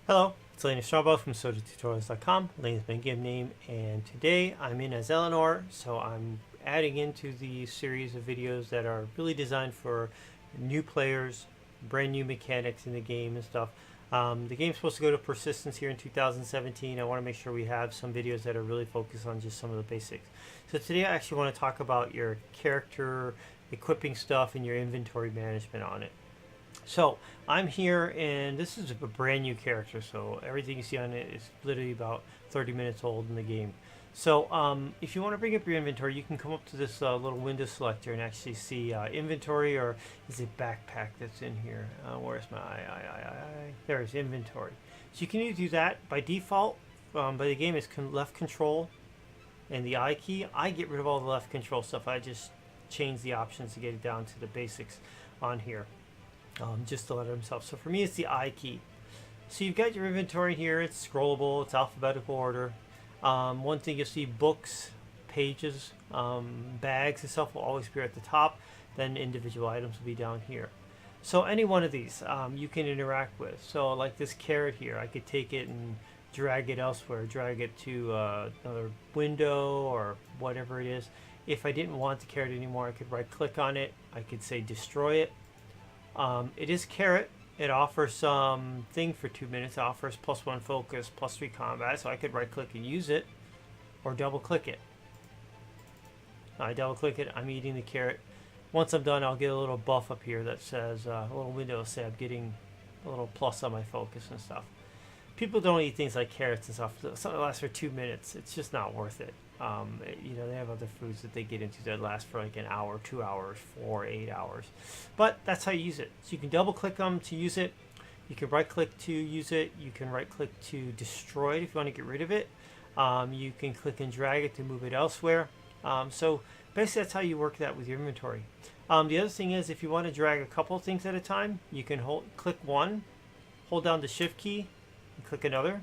Hello, it's Elaina Strongbow from SodaTutorials.com, Elaina's my game name, and today I'm in as Eleanor, so I'm adding into the series of videos that are really designed for new players, brand new mechanics in the game and stuff. The game's supposed to go to persistence here in 2017. I want to make sure we have some videos that are really focused on just some of the basics. So today I actually want to talk about your character equipping stuff and your inventory management on it. So I'm here, and this is a brand new character, so everything you see on it is literally about 30 minutes old in the game. So if you want to bring up your inventory, you can come up to this little window selector and actually see inventory, or is it backpack that's in here? Where's my there's inventory. So you can either do that by default, by the game is left control and the I key. I get rid of all the left control stuff. I just change the options to get it down to the basics on here. Just to let himself. So for me, it's the I key. So you've got your inventory here. It's scrollable. It's alphabetical order. One thing you'll see: books, pages, bags and stuff will always be at the top. Then individual items will be down here. So any one of these you can interact with. So like this carrot here, I could take it and drag it elsewhere. Drag it to another window or whatever it is. If I didn't want the carrot anymore, I could right-click on it. I could say destroy it. It is carrot. It offers some thing for 2 minutes. It offers +1 focus, +3 combat. So I could right click and use it, or double click it. I double click it. I'm eating the carrot. Once I'm done, I'll get a little buff up here that says a little window say I'm getting a little plus on my focus and stuff. People don't eat things like carrots and stuff. Something that lasts for 2 minutes. It's just not worth it. They have other foods that they get into that last for like an hour, 2 hours, 4, 8 hours. But that's how you use it. So you can double click them to use it. You can right click to use it. You can right click to destroy it if you want to get rid of it. You can click and drag it to move it elsewhere. So basically that's how you work that with your inventory. The other thing is, if you want to drag a couple of things at a time, you can click one, hold down the shift key, and click another.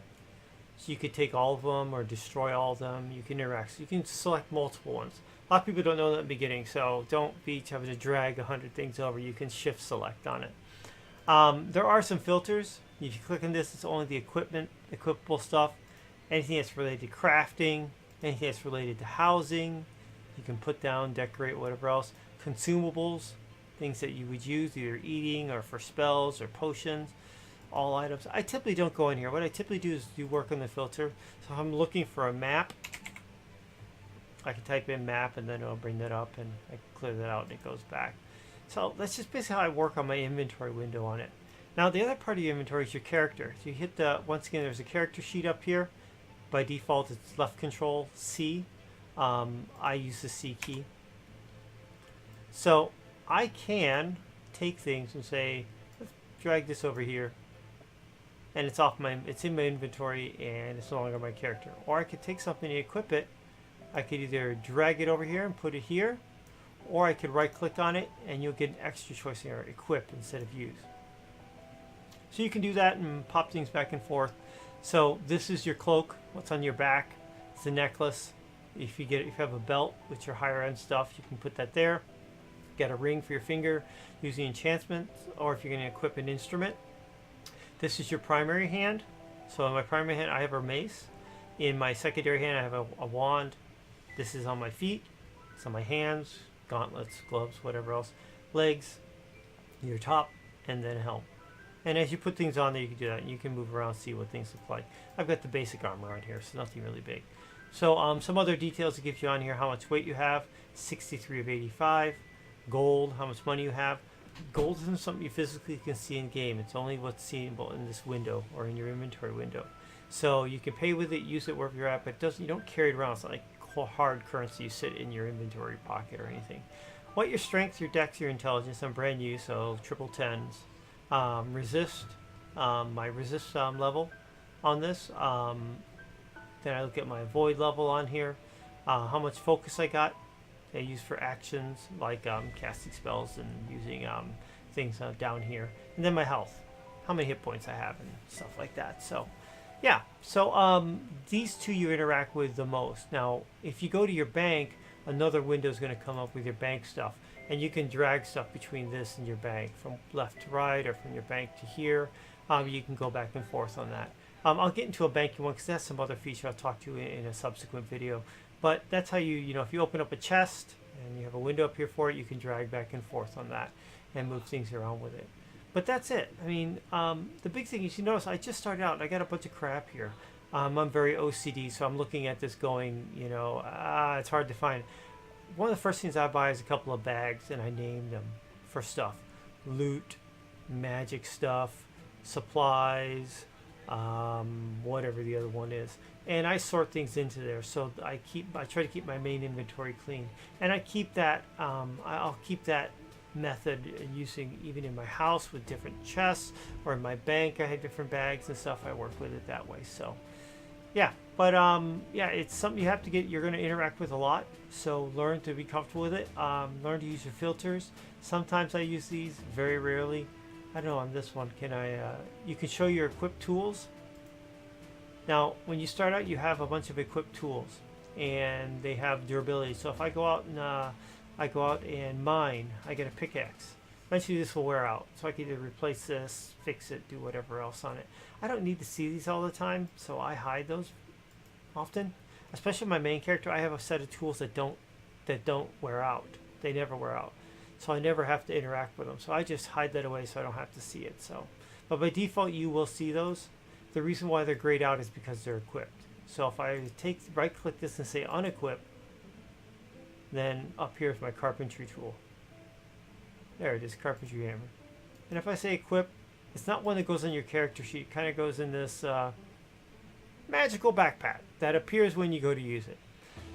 So you could take all of them or destroy all of them. You can interact. So you can select multiple ones. A lot of people don't know that in the beginning, so don't be having to drag 100 things over. You can shift select on it. There are some filters. If you click on this, it's only the equipable stuff. Anything that's related to crafting, anything that's related to housing, you can put down, decorate, whatever else. Consumables, things that you would use either eating or for spells or potions. All items. I typically don't go in here. What I typically do is do work on the filter. So if I'm looking for a map, I can type in map and then it'll bring that up and I clear that out and it goes back. So that's just basically how I work on my inventory window on it. Now the other part of your inventory is your character. So you hit once again, there's a character sheet up here. By default it's left control C. I use the C key. So I can take things and say, let's drag this over here. And it's in my inventory and it's no longer my character. Or I could take something and equip it. I could either drag it over here and put it here, or I could right click on it and you'll get an extra choice here, equip instead of use. So you can do that and pop things back and forth. So this is your cloak, what's on your back. It's a necklace. If you have a belt with your higher end stuff, you can put that there. Get a ring for your finger using enchantments, or if you're going to equip an instrument. This is your primary hand. So in my primary hand, I have a mace. In my secondary hand, I have a wand. This is on my feet. It's on my hands, gauntlets, gloves, whatever else. Legs, your top, and then a helm. And as you put things on there, you can do that. And you can move around, see what things look like. I've got the basic armor on here, so nothing really big. So some other details to give you on here: how much weight you have, 63 of 85. Gold, how much money you have. Gold isn't something you physically can see in game. It's only what's seeable in this window or in your inventory window. So you can pay with it, use it wherever you're at, but you don't carry it around. It's not like hard currency you sit in your inventory pocket or anything. What your strength, your dex, your intelligence. I'm brand new, so triple tens. Resist, my resist level on this. Then I look at my avoid level on here. How much focus I got. I use for actions like casting spells and using things down here, and then my health, how many hit points I have and stuff like that. So yeah, so these two you interact with the most. Now if you go to your bank, another window is going to come up with your bank stuff, and you can drag stuff between this and your bank from left to right or from your bank to here. you can go back and forth on that. I'll get into a banking one because that's some other feature I'll talk to you in a subsequent video. But that's how you know, if you open up a chest and you have a window up here for it, you can drag back and forth on that and move things around with it. But that's it. I mean, the big thing is, you notice I just started out and I got a bunch of crap here. I'm very OCD, so I'm looking at this going, you know, it's hard to find. One of the first things I buy is a couple of bags, and I name them for stuff. Loot, magic stuff, supplies, whatever the other one is. And I sort things into there, so I try to keep my main inventory clean. And I keep that, I'll keep that method using even in my house with different chests, or in my bank I have different bags and stuff. I work with it that way. So yeah, but yeah, it's something you have to get, you're going to interact with a lot, so learn to be comfortable with it. Learn to use your filters. Sometimes I use these, very rarely. I don't know, on this one, can I you can show your equipped tools. Now when you start out, you have a bunch of equipped tools and they have durability. So if I go out and mine, I get a pickaxe. Eventually this will wear out, so I can either replace this, fix it, do whatever else on it. I don't need to see these all the time, so I hide those often. Especially my main character, I have a set of tools that don't wear out. They never wear out, so I never have to interact with them. So I just hide that away so I don't have to see it. So, but by default, you will see those. The reason why they're grayed out is because they're equipped. So if I right-click this and say unequip, then up here is my carpentry tool. There it is, carpentry hammer. And if I say equip, it's not one that goes on your character sheet. It kind of goes in this magical backpack that appears when you go to use it.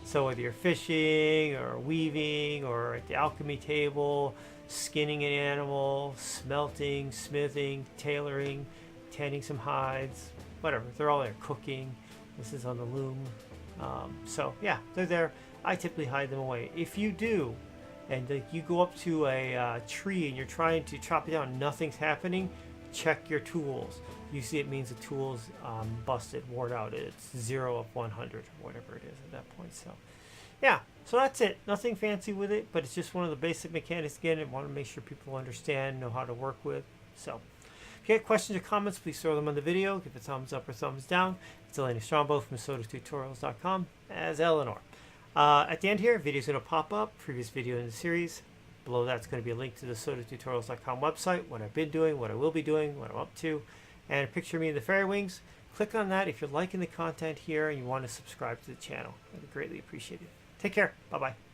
So whether you're fishing or weaving or at the alchemy table, skinning an animal, smelting, smithing, tailoring, tanning some hides, whatever, they're all there. Cooking. This is on the loom. So yeah, they're there. I typically hide them away. If you do, and you go up to a tree and you're trying to chop it down, nothing's happening, check your tools. You see it means the tool's busted, worn out. It's 0 of 100 or whatever it is at that point. So yeah, so that's it. Nothing fancy with it, but it's just one of the basic mechanics. Again, I want to make sure people understand, know how to work with. So if you have questions or comments, please throw them on the video. Give it a thumbs up or thumbs down. It's Elaina Strongbow from SodaTutorials.com as Eleanor. At the end here, a video is going to pop up, previous video in the series. Below that's going to be a link to the SodaTutorials.com website, what I've been doing, what I will be doing, what I'm up to, and a picture of me in the fairy wings. Click on that if you're liking the content here and you want to subscribe to the channel. I'd greatly appreciate it. Take care. Bye-bye.